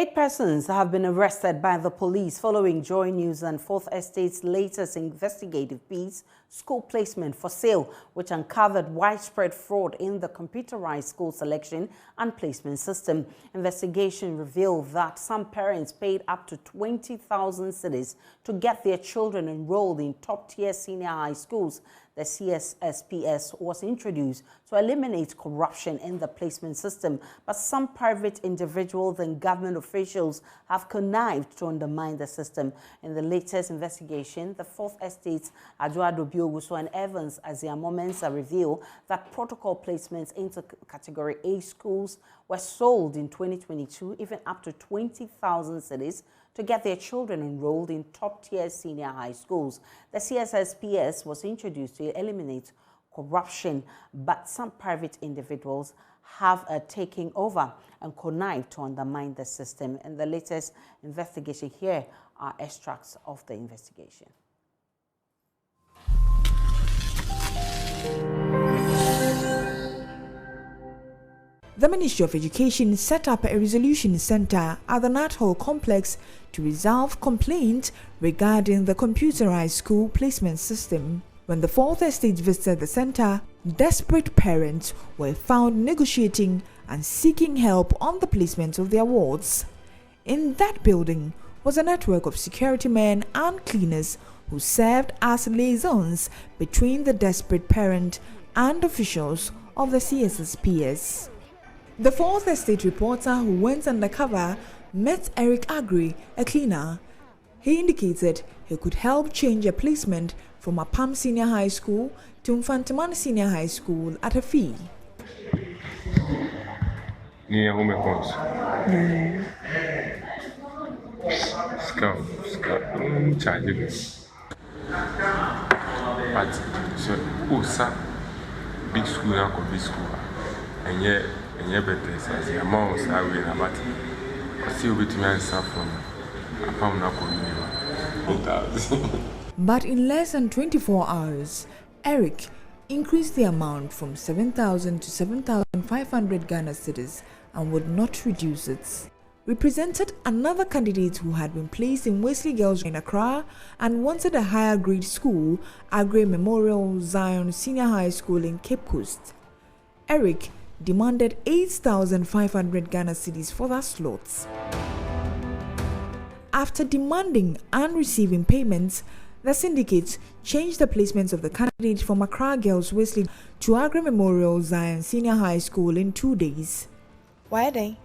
8 persons have been arrested by the police following JoyNews and Fourth Estate's latest investigative piece, School Placement for Sale, which uncovered widespread fraud in the computerized school selection and placement system. Investigation revealed that some parents paid up to 20,000 cedis to get their children enrolled in top-tier senior high schools. The CSSPS was introduced to eliminate corruption in the placement system, but some private individuals and government officials have connived to undermine the system. In the latest investigation, the Fourth Estate's Aduado Bioguso and Evans Aziamomensa reveal that protocol placements into Category A schools were sold in 2022, even up to 20,000 cedis, to get their children enrolled in top-tier senior high schools. The CSSPS was introduced to eliminate corruption, but some private individuals have taken over and connived to undermine the system. In the latest investigation, here are extracts of the investigation. The Ministry of Education set up a resolution center at the Nat Hall complex to resolve complaints regarding the computerized school placement system. When the Fourth Estate visited the center, desperate parents were found negotiating and seeking help on the placement of their wards. In that building was a network of security men and cleaners who served as liaisons between the desperate parent and officials of the CSSPS. The Fourth Estate reporter who went undercover met Eric Agri, a cleaner. He indicated he could help change a placement from Apam Senior High School to Mfantiman Senior High School at a fee. Big school and big school, and yet better says the amounts I will about it. Still between myself from a pound of But in less than 24 hours, Eric increased the amount from 7,000 to 7,500 Ghana cedis and would not reduce it. We presented another candidate who had been placed in Wesley Girls in Accra and wanted a higher grade school, Agri Memorial Zion Senior High School in Cape Coast. Eric demanded 8,500 Ghana cedis for that slot. After demanding and receiving payments, the syndicate changed the placements of the candidate from Accra Girls Wesley to Agri Memorial Zion Senior High School in 2 days. Why are they?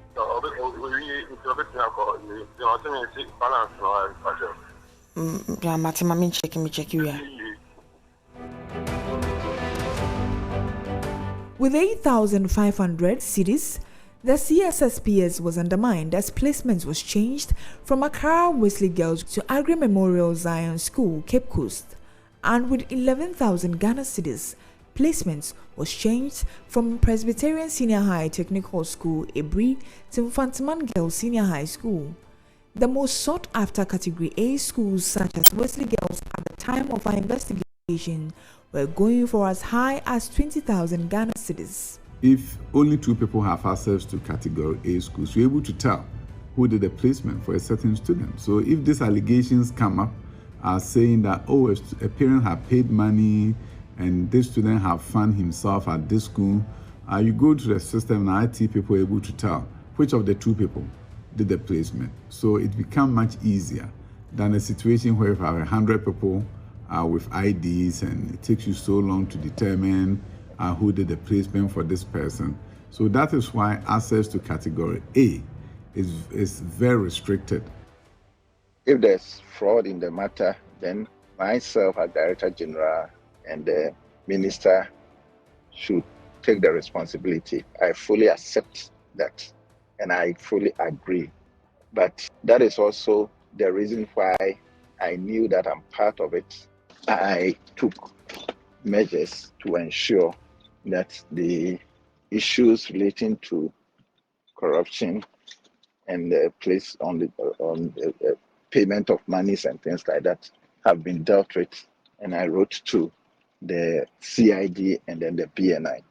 With 8,500 cedis, the CSSPS was undermined as placements was changed from Accra Wesley Girls to Agri Memorial Zion School, Cape Coast, and with 11,000 Ghana cedis, placements was changed from Presbyterian Senior High Technical School, Ibrahim, to Mfantiman Girls Senior High School. The most sought-after Category A schools such as Wesley Girls at the time of our investigation were going for as high as 20,000 Ghana cedis. If only 2 people have access to Category A schools, you're able to tell who did the placement for a certain student. So if these allegations come up as saying that, oh, a parent have paid money and this student have found himself at this school, you go to the system and IT people are able to tell which of the 2 people did the placement. So it becomes much easier than a situation where you have 100 people with IDs and it takes you so long to determine who did the placement for this person. So that is why access to Category A is very restricted. If there's fraud in the matter, then myself as Director General and the Minister should take the responsibility. I fully accept that and I fully agree. But that is also the reason why I knew that I'm part of it. I took measures to ensure that the issues relating to corruption and the place on the payment of monies and things like that have been dealt with. And I wrote to the CID and then the BNI.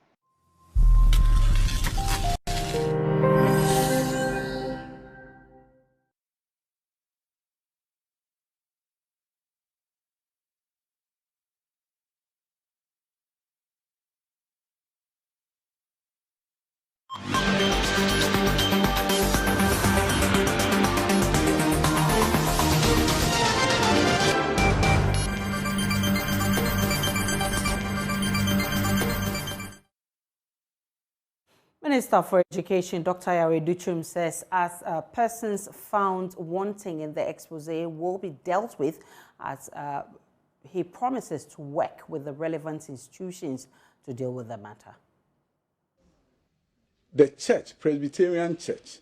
Minister for Education, Dr. Yari Duchum, says as persons found wanting in the expose will be dealt with, as he promises to work with the relevant institutions to deal with the matter. The church, Presbyterian Church,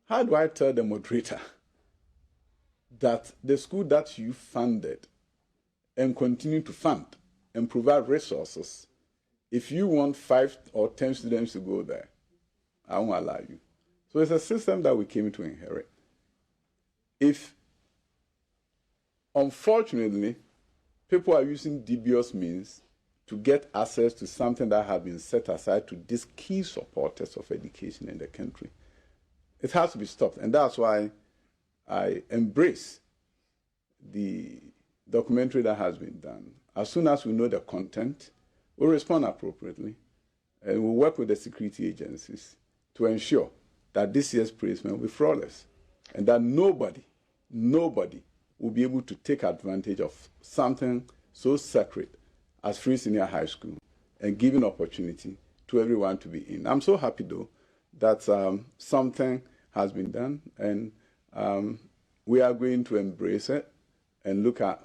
how do I tell the moderator that the school that you funded and continue to fund and provide resources, if you want 5 or 10 students to go there, I won't allow you. So it's a system that we came to inherit. If, unfortunately, people are using dubious means to get access to something that has been set aside to these key supporters of education in the country, it has to be stopped. And that's why I embrace the documentary that has been done. As soon as we know the content, we'll respond appropriately, and we'll work with the security agencies to ensure that this year's placement will be flawless, and that nobody will be able to take advantage of something so sacred as free senior high school and giving opportunity to everyone to be in. I'm so happy, though, that something has been done, and we are going to embrace it and look at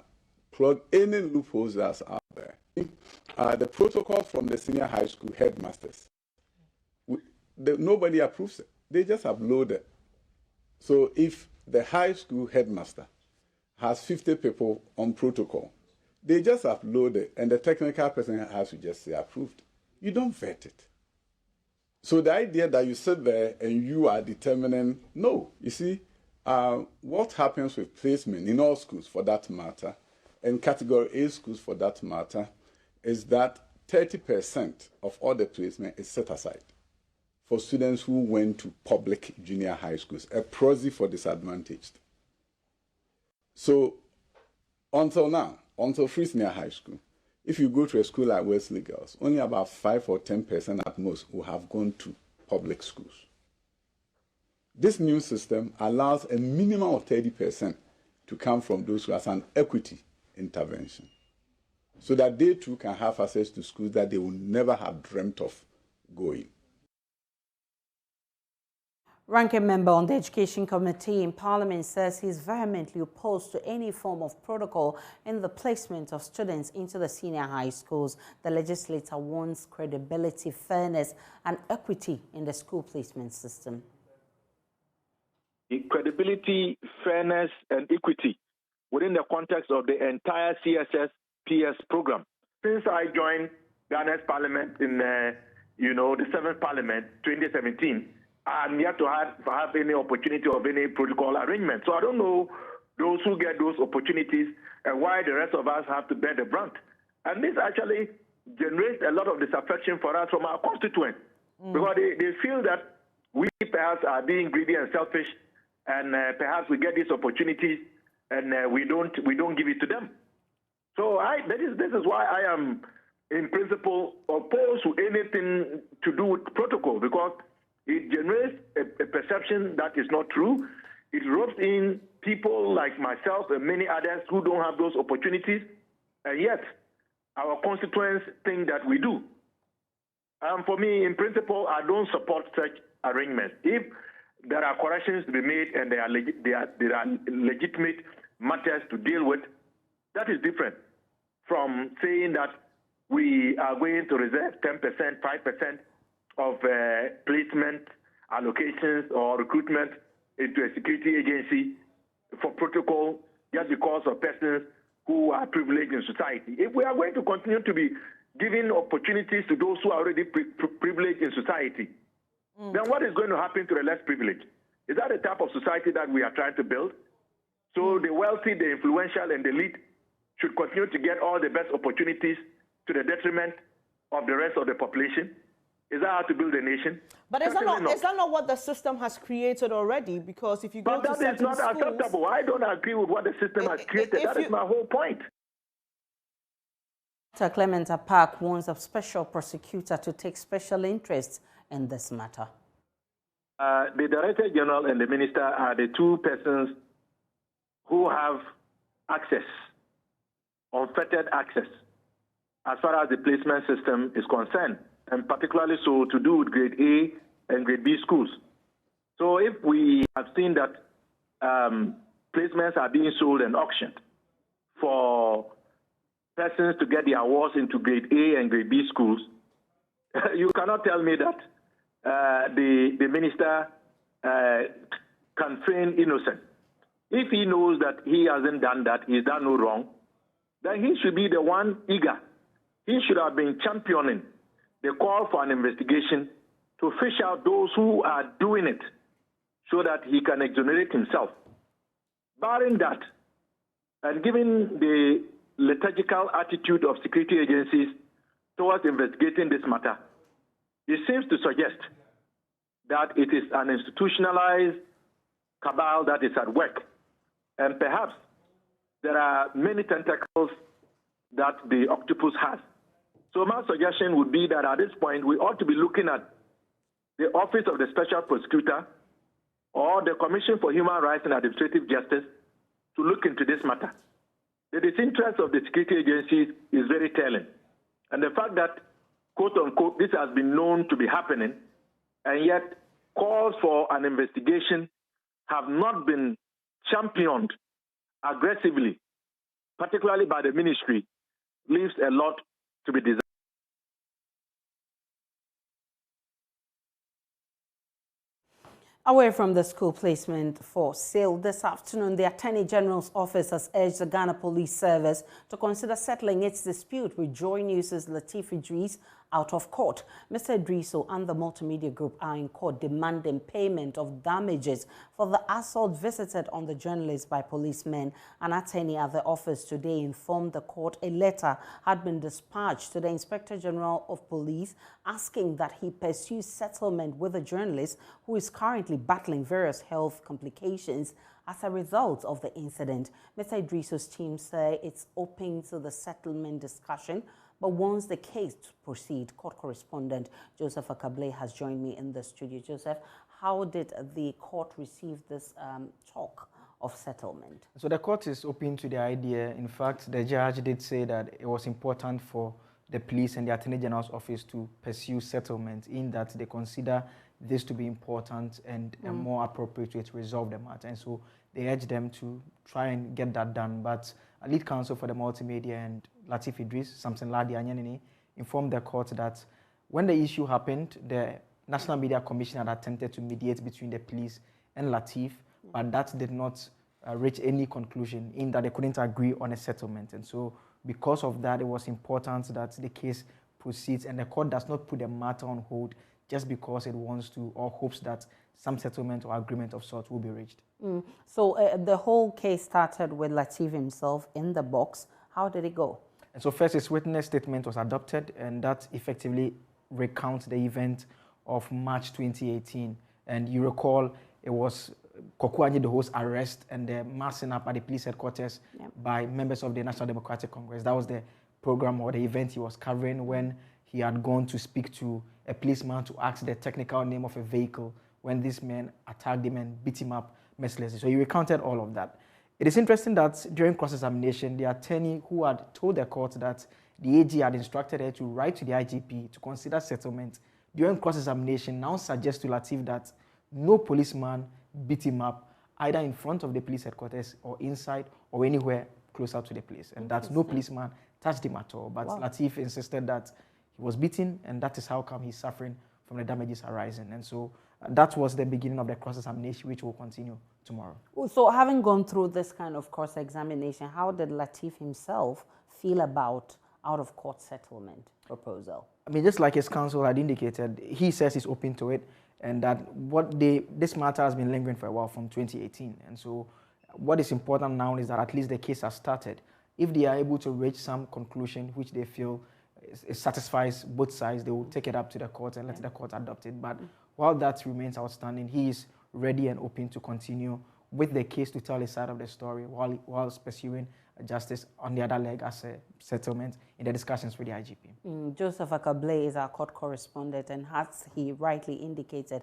plug any loopholes that's out there. The protocol from the senior high school headmasters, nobody approves it. They just upload it. So if the high school headmaster has 50 people on protocol, they just upload it, and the technical person has to just say approved. You don't vet it. So the idea that you sit there and you are determining, no, you see, what happens with placement in all schools for that matter, and category A schools for that matter, is that 30% of all the placement is set aside for students who went to public junior high schools, a proxy for disadvantaged. So until now, until free senior high school, if you go to a school like Wesley Girls, only about 5 or 10% at most will have gone to public schools. This new system allows a minimum of 30% to come from those who have an equity intervention, so that they too can have access to schools that they will never have dreamt of going. Ranking member on the Education Committee in Parliament says he's vehemently opposed to any form of protocol in the placement of students into the senior high schools. The legislator wants credibility, fairness, and equity in the school placement system. Credibility, fairness, and equity within the context of the entire CSS-PS program. Since I joined Ghana's Parliament in the 7th Parliament, 2017, I'm yet to have any opportunity of any protocol arrangement. So I don't know those who get those opportunities and why the rest of us have to bear the brunt. And this actually generates a lot of disaffection for us from our constituents, because they feel that we perhaps are being greedy and selfish, and perhaps we get these opportunities and we don't give it to them. So this is why I am in principle opposed to anything to do with protocol, because it generates a perception that is not true. It ropes in people like myself and many others who don't have those opportunities, and yet our constituents think that we do. For me, in principle, I don't support such arrangements. If there are corrections to be made and there are legitimate matters to deal with, that is different from saying that we are going to reserve 10%, 5% of placement allocations or recruitment into a security agency for protocol just because of persons who are privileged in society. If we are going to continue to be giving opportunities to those who are already privileged in society, then what is going to happen to the less privileged? Is that the type of society that we are trying to build? So the wealthy, the influential, and the elite should continue to get all the best opportunities to the detriment of the rest of the population? Is that how to build a nation? But is that not what the system has created already? Because if you go to certain schools... That is not acceptable. I don't agree with what the system has created. That is my whole point. Dr. Clement Apak warns a special prosecutor to take special interest in this matter. The Director General and the Minister are the two persons who have access, unfettered access, as far as the placement system is concerned. and particularly so to do with grade A and grade B schools. So if we have seen that placements are being sold and auctioned for persons to get their awards into grade A and grade B schools, you cannot tell me that the minister can feign innocent. If he knows that he hasn't done that, he's done no wrong, then he should be the one eager. He should have been championing the call for an investigation to fish out those who are doing it so that he can exonerate himself. Barring that, and given the liturgical attitude of security agencies towards investigating this matter, it seems to suggest that it is an institutionalized cabal that is at work. And perhaps there are many tentacles that the octopus has. So my suggestion would be that at this point, we ought to be looking at the Office of the Special Prosecutor or the Commission for Human Rights and Administrative Justice to look into this matter. The disinterest of the security agencies is very telling. And the fact that, quote unquote, this has been known to be happening, and yet calls for an investigation have not been championed aggressively, particularly by the ministry, leaves a lot to be desired. Away from the school placement for sale this afternoon, the Attorney General's office has urged the Ghana Police Service to consider settling its dispute with JoyNews' Latif Idris out of court. Mr. Idriso and the multimedia group are in court demanding payment of damages for the assault visited on the journalist by policemen. An attorney at the office today informed the court a letter had been dispatched to the Inspector General of Police asking that he pursue settlement with the journalist who is currently battling various health complications as a result of the incident. Mr. Idriso's team say it's open to the settlement discussion, but wants the case to proceed. Court correspondent Joseph Akable has joined me in the studio. Joseph, how did the court receive this talk of settlement? So the court is open to the idea. In fact, the judge did say that it was important for the police and the Attorney General's office to pursue settlement, in that they consider this to be important and a more appropriate way to resolve the matter. And so they urge them to try and get that done. But a lead counsel for the multimedia and Latif Idris, Samson Ladi Anyanini, informed the court that when the issue happened, the National Media Commission had attempted to mediate between the police and Latif, but that did not reach any conclusion, in that they couldn't agree on a settlement. And so because of that, it was important that the case proceeds and the court does not put the matter on hold just because it wants to or hopes that some settlement or agreement of sorts will be reached. So the whole case started with Latif himself in the box. How did it go? And so first, his witness statement was adopted, and that effectively recounts the event of March 2018. And you recall it was Kokuanyi, the host, arrest and the massing up at the police headquarters by members of the National Democratic Congress. That was the program or the event he was covering when he had gone to speak to a policeman to ask the technical name of a vehicle when these men attacked him and beat him up mercilessly. So he recounted all of that. It is interesting that during cross-examination, the attorney who had told the court that the AG had instructed her to write to the IGP to consider settlement, during cross-examination now suggests to Latif that no policeman beat him up either in front of the police headquarters or inside or anywhere closer to the place, and that no policeman touched him at all. But Latif insisted that he was beaten, and that is how come he's suffering from the damages arising. And so that was the beginning of the cross-examination, which will continue tomorrow. So having gone through this kind of cross-examination, how did Latif himself feel about out-of-court settlement proposal? I mean, just like his counsel had indicated, he says he's open to it, and that this matter has been lingering for a while from 2018. And so what is important now is that at least the case has started. If they are able to reach some conclusion which they feel it satisfies both sides, they will take it up to the court and let the court adopt it. But while that remains outstanding, he is ready and open to continue with the case to tell his side of the story while pursuing justice on the other leg as a settlement in the discussions with the IGP. Joseph Akable is our court correspondent, and as he rightly indicated,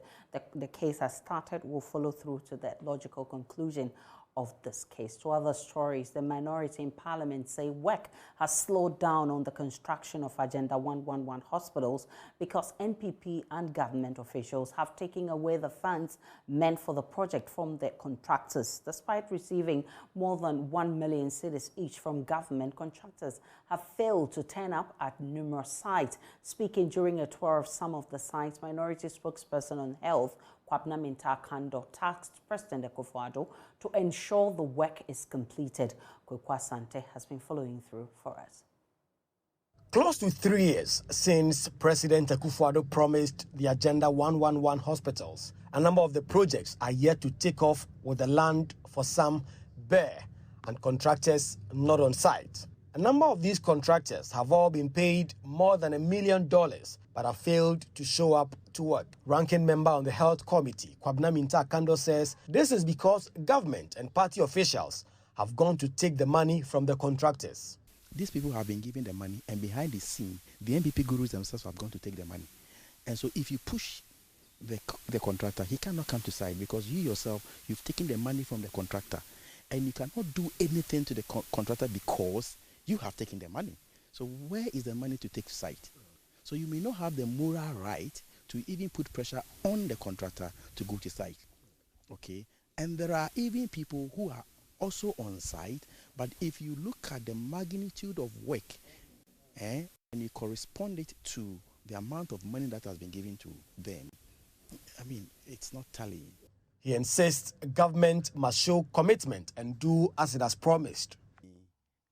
the case has started, will follow through to the logical conclusion of this case. To other stories, the minority in Parliament say work has slowed down on the construction of Agenda 111 hospitals because NPP and government officials have taken away the funds meant for the project from the contractors. Despite receiving more than 1 million cedis each from government, contractors have failed to turn up at numerous sites. Speaking during a tour of some of the sites, minority spokesperson on health, Kwabena Minta-Kando, tasked President Akufo-Addo to ensure the work is completed. Kwekwa Sante has been following through for us. Close to 3 years since President Akufo-Addo promised the Agenda 111 hospitals, a number of the projects are yet to take off with the land for some bare and contractors not on site. A number of these contractors have all been paid more than $1 million but have failed to show up to work. Ranking member on the Health Committee, Kwabena Minta-Kando, says this is because government and party officials have gone to take the money from the contractors. These people have been given the money, and behind the scene, the NPP gurus themselves have gone to take the money. And so if you push the contractor, he cannot come to site because you yourself, you've taken the money from the contractor, and you cannot do anything to the contractor because you have taken the money. So where is the money to take to site? So you may not have the moral right to even put pressure on the contractor to go to site. Okay? And there are even people who are also on site, but if you look at the magnitude of work, and you correspond it to the amount of money that has been given to them, I mean, it's not tallying. He insists government must show commitment and do as it has promised.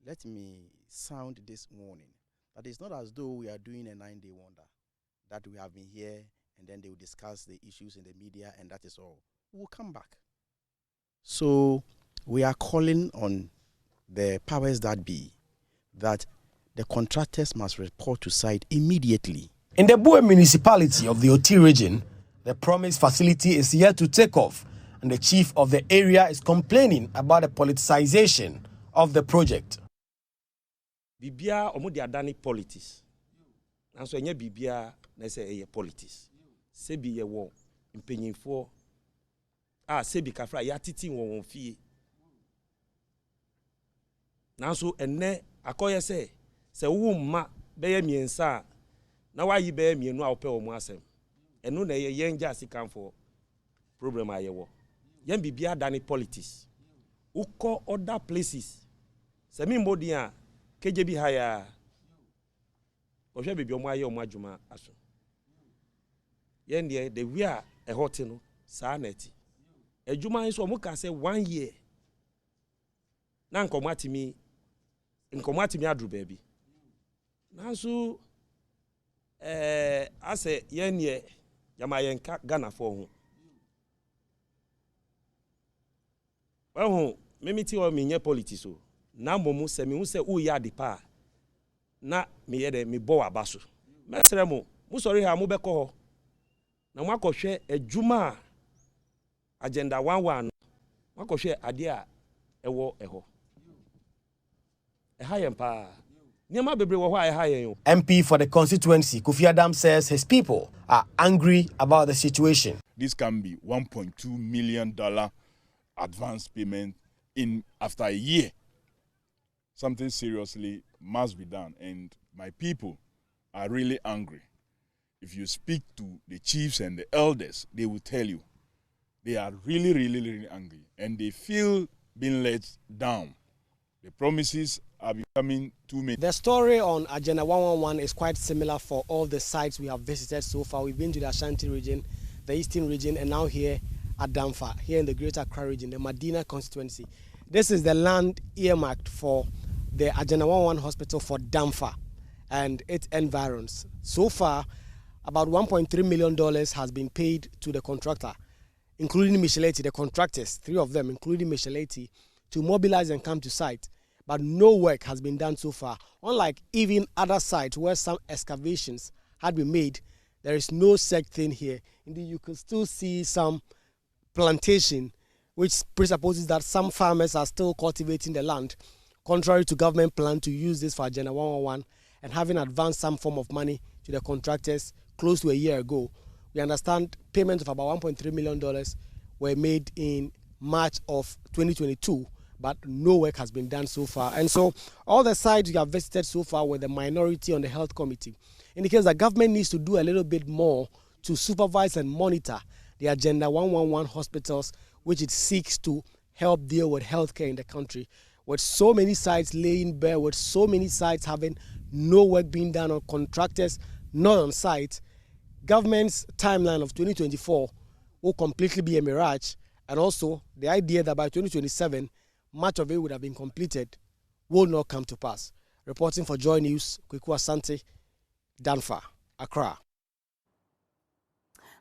Let me sound this warning that it's not as though we are doing a 9-day wonder, that we have been here and then they will discuss the issues in the media and that is all. We'll come back. So we are calling on the powers that be that the contractors must report to site immediately. In the Bue municipality of the Oti region, the promised facility is yet to take off, and the chief of the area is complaining about the politicization of the project. Bibia omo de adani politics. Nanso enye bibia na se eye politics. Sebi ye wo mpenyinfo sebi kafra ya titi won fie. Nanso enne akoye se wo ma beye miensa na wayi beye mienu a ope omo asem. Enu na ye yenja sikanfo problem aye wo. Yen bibia adani politics. Uko other places. Se mi mbodi a KJB haya ohwe bibi omo aye omo adwuma aso yen de we a hot no saa na ati adwuma nso omo ka say 1 year na nkomatimi adru baabi nanso ase yen ye yama yen ka Ghana for ho memiti o menye politics o na momu se mi hu se u ya depa na mi ye de mi bo abaso mesere mo mu sori ha mo beko ho na mo akohwe adwuma agenda 11 mo akohwe ade a ewo eho ehayempa niema bebre wo ho a ehayen. MP for the constituency Kofi Adam says his people are angry about the situation. This can be $1.2 million advance payment in after a year. Something seriously must be done, and my people are really angry. If you speak to the chiefs and the elders, they will tell you they are really, really, really angry, and they feel being let down. The promises are becoming too many. The story on Agenda 111 is quite similar for all the sites we have visited so far. We've been to the Ashanti region, the Eastern region, and now here at Damfa, here in the Greater Accra region, the Medina constituency. This is the land earmarked for the Agenda 111 hospital for Damfa and its environs. So far, about $1.3 million has been paid to the contractor, including Micheleti, the contractors, 3 of them, including Micheleti, to mobilize and come to site. But no work has been done so far. Unlike even other sites where some excavations had been made, there is no such thing here. Indeed, you can still see some plantation, which presupposes that some farmers are still cultivating the land, contrary to government plan to use this for Agenda 111 and having advanced some form of money to the contractors close to a year ago. We understand payments of about $1.3 million were made in March of 2022, but no work has been done so far. And so all the sites we have visited so far with the minority on the health committee indicates that government needs to do a little bit more to supervise and monitor the Agenda 111 hospitals, which it seeks to help deal with healthcare in the country. With so many sites laying bare, with so many sites having no work being done on contractors not on site, government's timeline of 2024 will completely be a mirage. And also the idea that by 2027, much of it would have been completed will not come to pass. Reporting for Joy News, Kweku Asante, Danfa, Accra.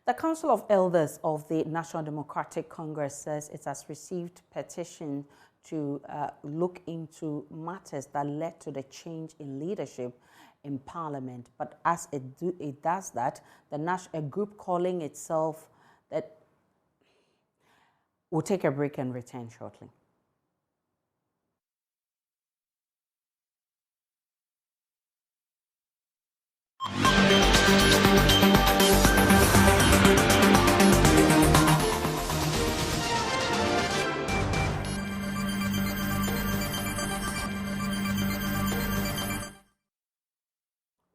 The Council of Elders of the National Democratic Congress says it has received petition to look into matters that led to the change in leadership in Parliament. But as it does that, a group calling itself that will take a break and return shortly.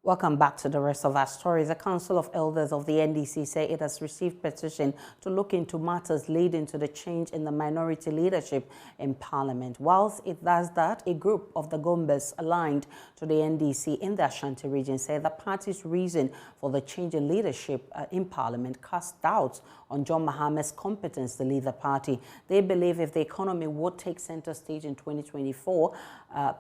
Welcome back to the rest of our stories. The Council of Elders of the NDC say it has received petition to look into matters leading to the change in the minority leadership in Parliament. Whilst it does that, a group of the Gombas aligned to the NDC in the Ashanti region say the party's reason for the change in leadership in Parliament cast doubts on John Mahama's competence to lead the party. They believe if the economy would take center stage in 2024,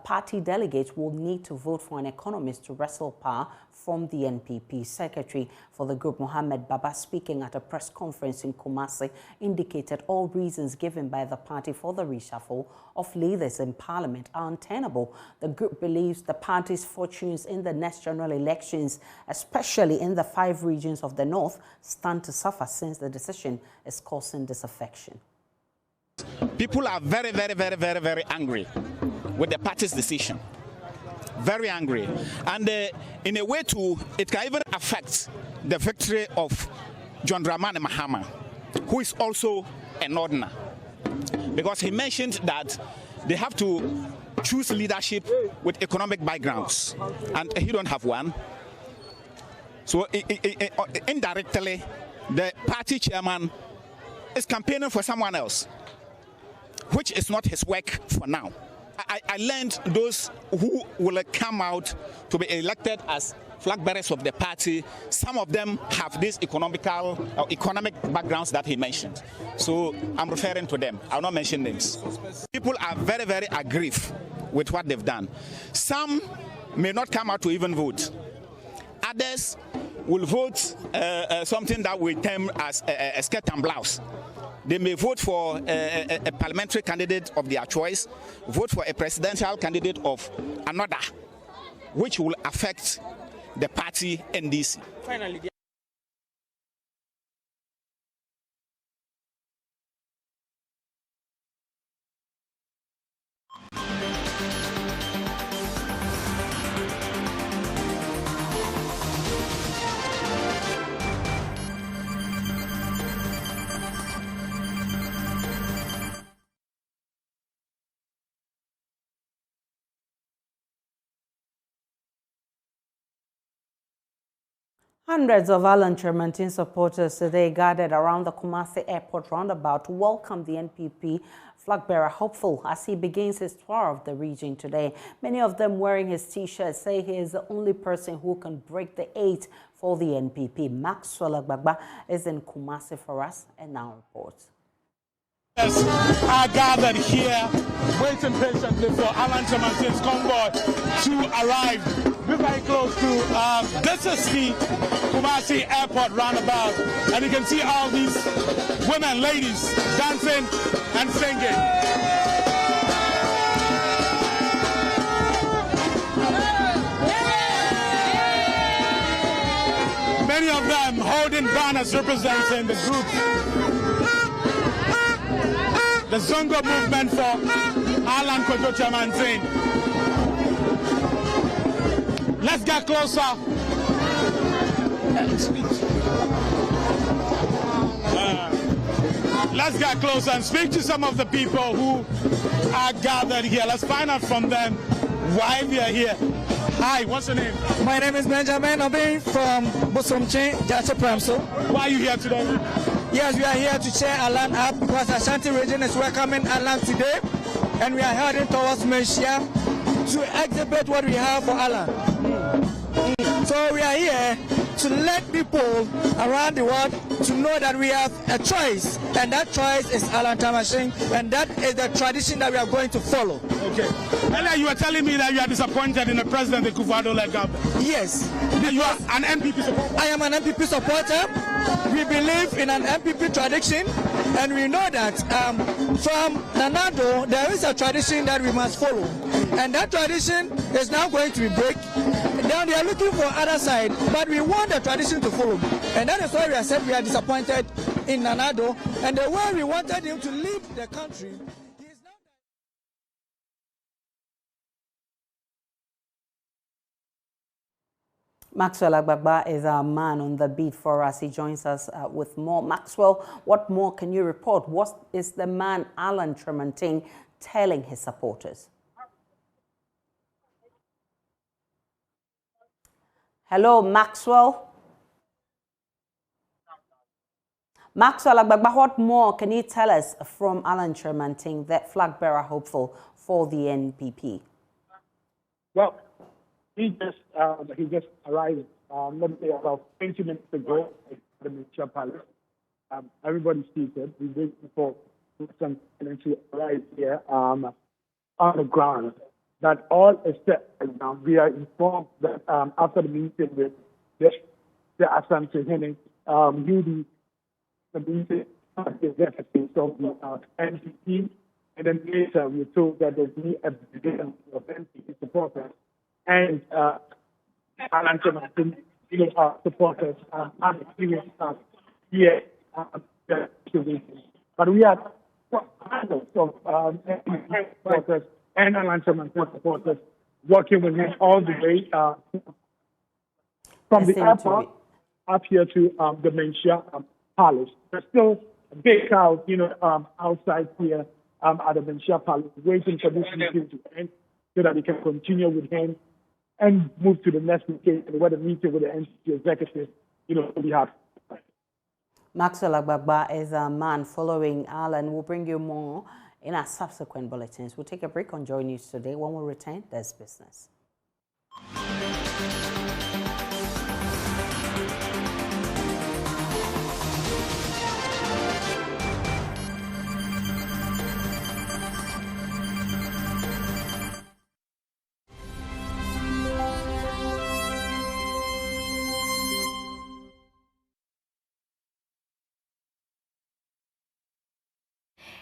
party delegates will need to vote for an economist to wrestle power from the NPP. Secretary for the group, Mohammed Baba, speaking at a press conference in Kumasi, indicated all reasons given by the party for the reshuffle of leaders in Parliament are untenable. The group believes the party's fortunes in the next general elections, especially in the 5 regions of the north, stand to suffer since the decision is causing disaffection. People are very, very, very, very, very angry with the party's decision. Very angry. And in a way too, it can even affect the victory of John Dramani Mahama, who is also a Northerner. Because he mentioned that they have to choose leadership with economic backgrounds, and he don't have one. So indirectly, the party chairman is campaigning for someone else, which is not his work for now. I learned those who will come out to be elected as flag bearers of the party, some of them have these economic backgrounds that he mentioned. So I'm referring to them. I'll not mention names. People are very, very aggrieved with what they've done. Some may not come out to even vote. Others will vote something that we term as a skirt and blouse. They may vote for a parliamentary candidate of their choice, vote for a presidential candidate of another, which will affect the party NDC. Finally, Hundreds of Alan Chermantin supporters today gathered around the Kumasi Airport roundabout to welcome the NPP flag bearer hopeful as he begins his tour of the region today. Many of them wearing his t-shirt say he is the only person who can break the 8 for the NPP. Maxwell Agbagba is in Kumasi for us and now reports. Are gathered here, waiting patiently for Alan Chermantin's convoy to arrive. We're very close to, this is the Kumasi Airport roundabout, and you can see all these women, ladies, dancing and singing. Many of them holding banners representing the group, the Zongo movement for Alan Kojo Chermantin. Let's get closer. Let's let's get closer and speak to some of the people who are gathered here. Let's find out from them why we are here. Hi, what's your name? My name is Benjamin Obey from Bosomche, Jacha Pramso. Why are you here today? Yes, we are here to cheer Alan up because Ashanti region is welcoming Alan today, and we are heading towards Malaysia to exhibit what we have for Alan. So we are here to let people around the world to know that we have a choice, and that choice is Alan Tamashing, and that is the tradition that we are going to follow. Okay. Earlier you were telling me that you are disappointed in the President Akufo-Addo government. Yes. You are an MPP supporter? I am an MPP supporter. We believe in an MPP tradition, and we know that from Nanado there is a tradition that we must follow, and that tradition is now going to be break. Now they are looking for other side, but we want the tradition to follow, and that is why we are said we are disappointed in Nanado, and the way we wanted him to leave the country. Maxwell Agbagba is our man on the beat for us. He joins us with more. Maxwell, what more can you report? What is the man Alan Tremantin telling his supporters? Hello, Maxwell. Maxwell Agbagba, what more can you tell us from Alan Tremantin, that flag bearer hopeful for the NPP? Well, he just arrived, let me say, about 20 minutes ago at the Minister Palace. Everybody's seated. We're waiting for some to arrive here on the ground. That all is set now. We are informed that after the meeting with the Asante Henning, he'll be the meeting at the executive of the NPP, and then later we're told that there'll be a beginning of NPP supporters and Alan Tremantin supporters and experienced here. But we have hundreds of NPP supporters and Alan Tremantin supporters working with him all the way from the airport up here to the Menchia Palace. There's still a big crowd, outside here at the Menchia Palace, waiting for this meeting to end so that we can continue with him and move to the next meeting where the meeting with the NCC executive, will be happening. Maxwell Agbagba is a man following Alan. We'll bring you more in our subsequent bulletins. We'll take a break on JoyNews today. When we return, there's business.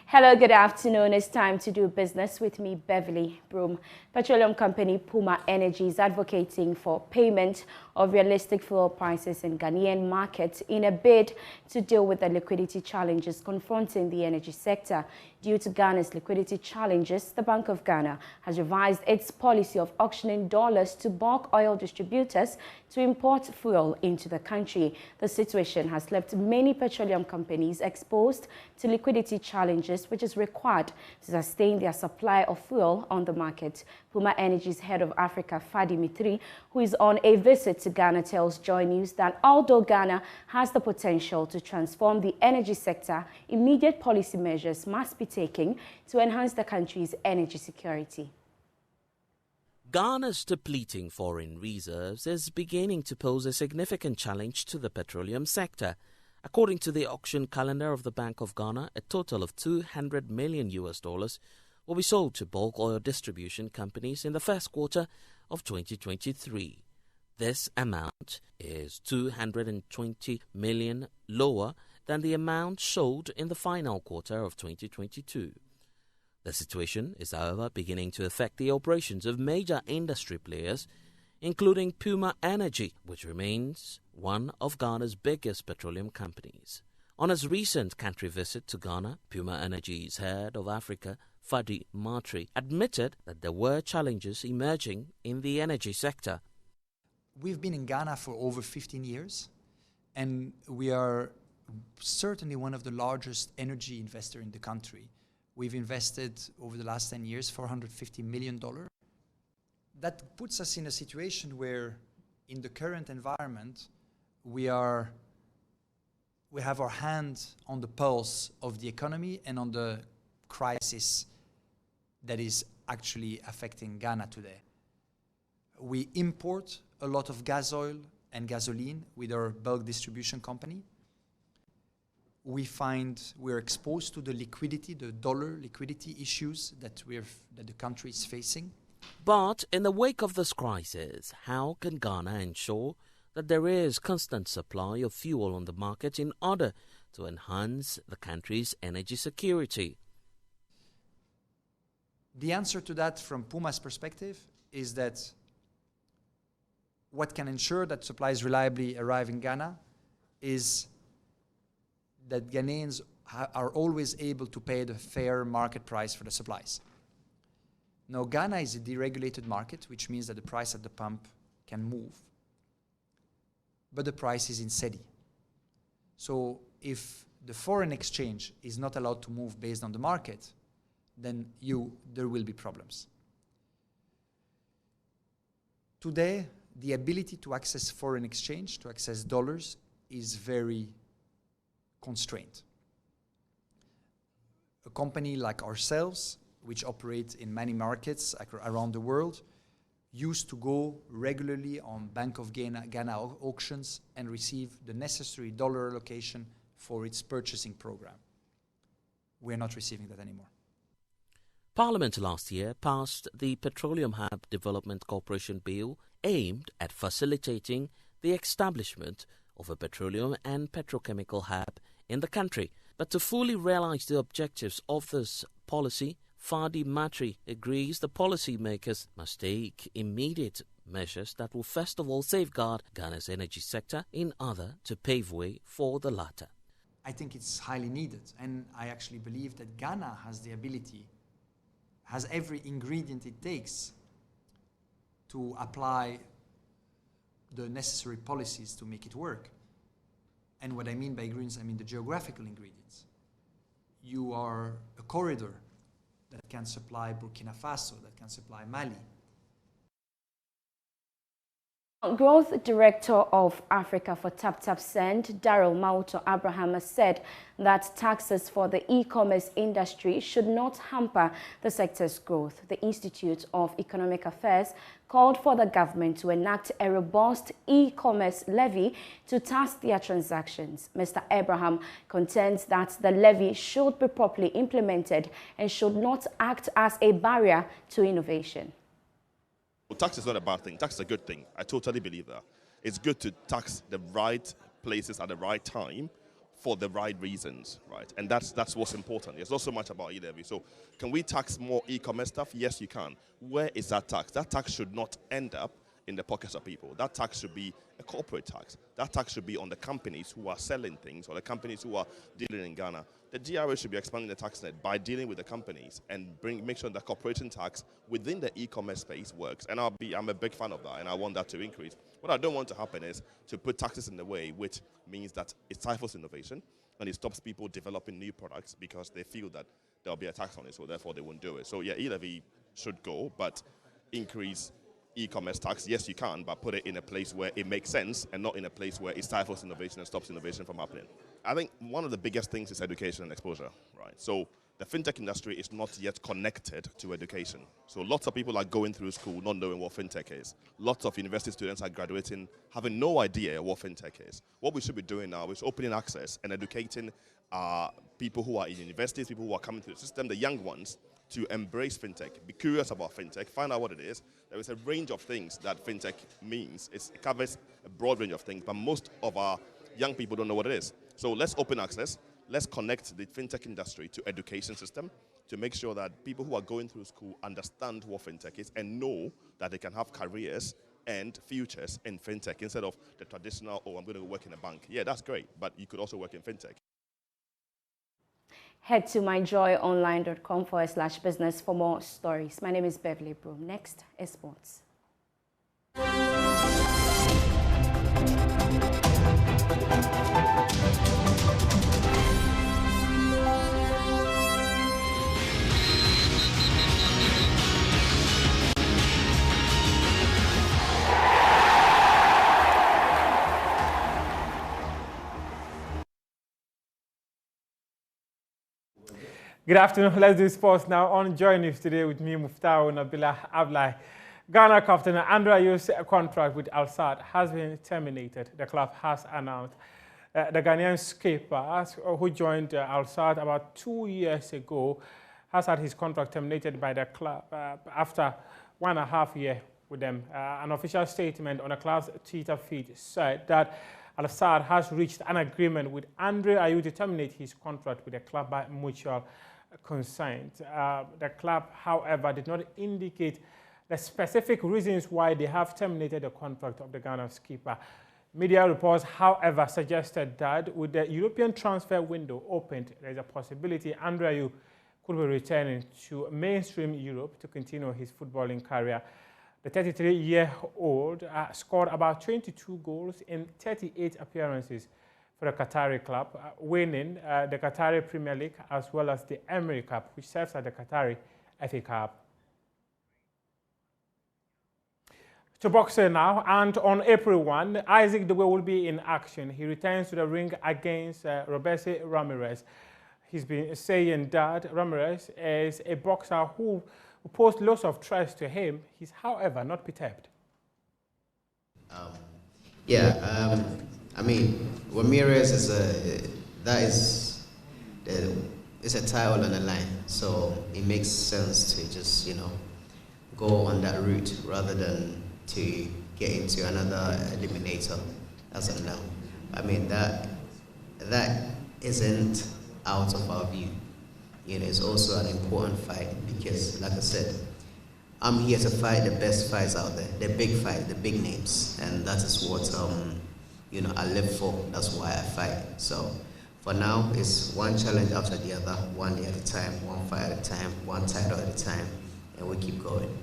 Hello, good afternoon. It's time to do business with me, Beverly Broom. Petroleum company Puma Energy is advocating for payment of realistic fuel prices in Ghanaian markets in a bid to deal with the liquidity challenges confronting the energy sector. Due to Ghana's liquidity challenges, the Bank of Ghana has revised its policy of auctioning dollars to bulk oil distributors to import fuel into the country. The situation has left many petroleum companies exposed to liquidity challenges, which is required to sustain their supply of fuel on the market. Puma Energy's head of Africa, Fadi Mitri, who is on a visit to Ghana, tells JoyNews that although Ghana has the potential to transform the energy sector, immediate policy measures must be taken to enhance the country's energy security. Ghana's depleting foreign reserves is beginning to pose a significant challenge to the petroleum sector. According to the auction calendar of the Bank of Ghana, a total of $200 million will be sold to bulk oil distribution companies in the first quarter of 2023. This amount is $220 million lower than the amount sold in the final quarter of 2022. The situation is, however, beginning to affect the operations of major industry players, including Puma Energy, which remains one of Ghana's biggest petroleum companies. On his recent country visit to Ghana, Puma Energy's head of Africa, Fadi Mitri, admitted that there were challenges emerging in the energy sector. We've been in Ghana for over 15 years, and we are certainly one of the largest energy investor in the country. We've invested over the last 10 years $450 million. That puts us in a situation where in the current environment, we have our hand on the pulse of the economy and on the crisis that is actually affecting Ghana today. We import a lot of gas oil and gasoline with our bulk distribution company. We find we're exposed to the liquidity, the dollar liquidity issues that the country is facing. But in the wake of this crisis, how can Ghana ensure that there is constant supply of fuel on the market in order to enhance the country's energy security? The answer to that from Puma's perspective is that what can ensure that supplies reliably arrive in Ghana is that Ghanaians are always able to pay the fair market price for the supplies. Now, Ghana is a deregulated market, which means that the price at the pump can move, but the price is in cedi. So if the foreign exchange is not allowed to move based on the market, then there will be problems. Today, the ability to access foreign exchange, to access dollars, is very constrained. A company like ourselves, which operates in many markets around the world, used to go regularly on Bank of Ghana auctions and receive the necessary dollar allocation for its purchasing program. We're not receiving that anymore. Parliament last year passed the Petroleum Hub Development Corporation Bill aimed at facilitating the establishment of a petroleum and petrochemical hub in the country. But to fully realize the objectives of this policy, Fadi Matri agrees the policymakers must take immediate measures that will first of all safeguard Ghana's energy sector in order to pave way for the latter. I think it's highly needed, and I actually believe that Ghana has the ability, has every ingredient it takes to apply the necessary policies to make it work. And what I mean by ingredients, I mean the geographical ingredients. You are a corridor that can supply Burkina Faso, that can supply Mali. Growth Director of Africa for TapTap Send, Daryl Mauto Abraham, has said that taxes for the e-commerce industry should not hamper the sector's growth. The Institute of Economic Affairs called for the government to enact a robust e-commerce levy to tax their transactions. Mr. Abraham contends that the levy should be properly implemented and should not act as a barrier to innovation. Well, tax is not a bad thing. Tax is a good thing. I totally believe that. It's good to tax the right places at the right time for the right reasons, right? And that's what's important. It's not so much about e-levy. So can we tax more e-commerce stuff? Yes, you can. Where is that tax? That tax should not end up in the pockets of people. That tax should be a corporate tax. That tax should be on the companies who are selling things or the companies who are dealing in Ghana. The GRA should be expanding the tax net by dealing with the companies and make sure that corporation tax within the e-commerce space works. And I'm a big fan of that, and I want that to increase. What I don't want to happen is to put taxes in the way, which means that it stifles innovation and it stops people developing new products because they feel that there'll be a tax on it, so therefore they won't do it. So yeah, e-levy should go, but increase e-commerce tax, yes you can, but put it in a place where it makes sense and not in a place where it stifles innovation and stops innovation from happening. I think one of the biggest things is education and exposure, right? So the fintech industry is not yet connected to education. So lots of people are going through school not knowing what fintech is. Lots of university students are graduating having no idea what fintech is. What we should be doing now is opening access and educating people who are in universities, people who are coming through the system, the young ones, to embrace fintech, be curious about fintech, find out what it is. There is a range of things that fintech means. It covers a broad range of things, but most of our young people don't know what it is. So let's open access. Let's connect the fintech industry to education system to make sure that people who are going through school understand what fintech is and know that they can have careers and futures in fintech instead of the traditional, oh, I'm going to work in a bank. Yeah, that's great, but you could also work in fintech. Head to myjoyonline.com/business for more stories. My name is Beverly Broom. Next is sports. Good afternoon. Let's do sports now on JoyNews today with me, Muftau Nabila Ablai. Ghana captain Andre Ayew's contract with Al Sadd has been terminated. The club has announced. The Ghanaian skipper, who joined Al Sadd about 2 years ago, has had his contract terminated by the club after 1.5 years with them. An official statement on the club's Twitter feed said that Al Sadd has reached an agreement with Andre Ayew to terminate his contract with the club by mutual consent. The club, however, did not indicate the specific reasons why they have terminated the contract of the Ghana skipper. Media reports, however, suggested that with the European transfer window opened, there is a possibility Andre Ayew could be returning to mainstream Europe to continue his footballing career. The 33-year-old scored about 22 goals in 38 appearances for the Qatari club, winning the Qatari Premier League as well as the Emirates Cup, which serves as the Qatari FA Cup. To boxing now, and on April 1, Isaac Dube will be in action. He returns to the ring against Robesi Ramirez. He's been saying that Ramirez is a boxer who posed lots of threats to him. He's, however, not perturbed. I mean, Ramirez is a title on the line, so it makes sense to just, go on that route rather than to get into another eliminator as of now. I mean, that isn't out of our view. It's also an important fight because, like I said, I'm here to fight the best fights out there, the big fight, the big names, and that is what I live for. That's why I fight. So for now, it's one challenge after the other, one day at a time, one fight at a time, one title at a time, and we keep going.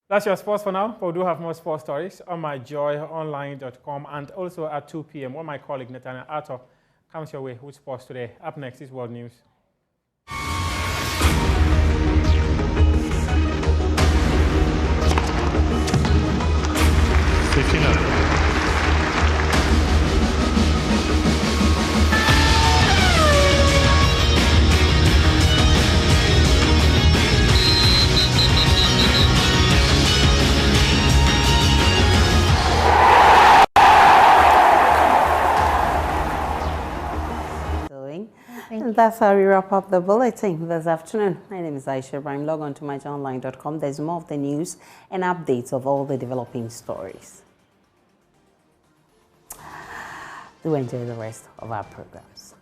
That's your sports for now, but we do have more sports stories on myjoyonline.com and also at 2 p.m. when my colleague Nathaniel Arthur comes your way with sports today. Up next is World News. And that's how we wrap up the bulletin this afternoon. My name is Aisha Ibrahim. Log on to myjoyonline.com. There's more of the news and updates of all the developing stories. Do enjoy the rest of our programs.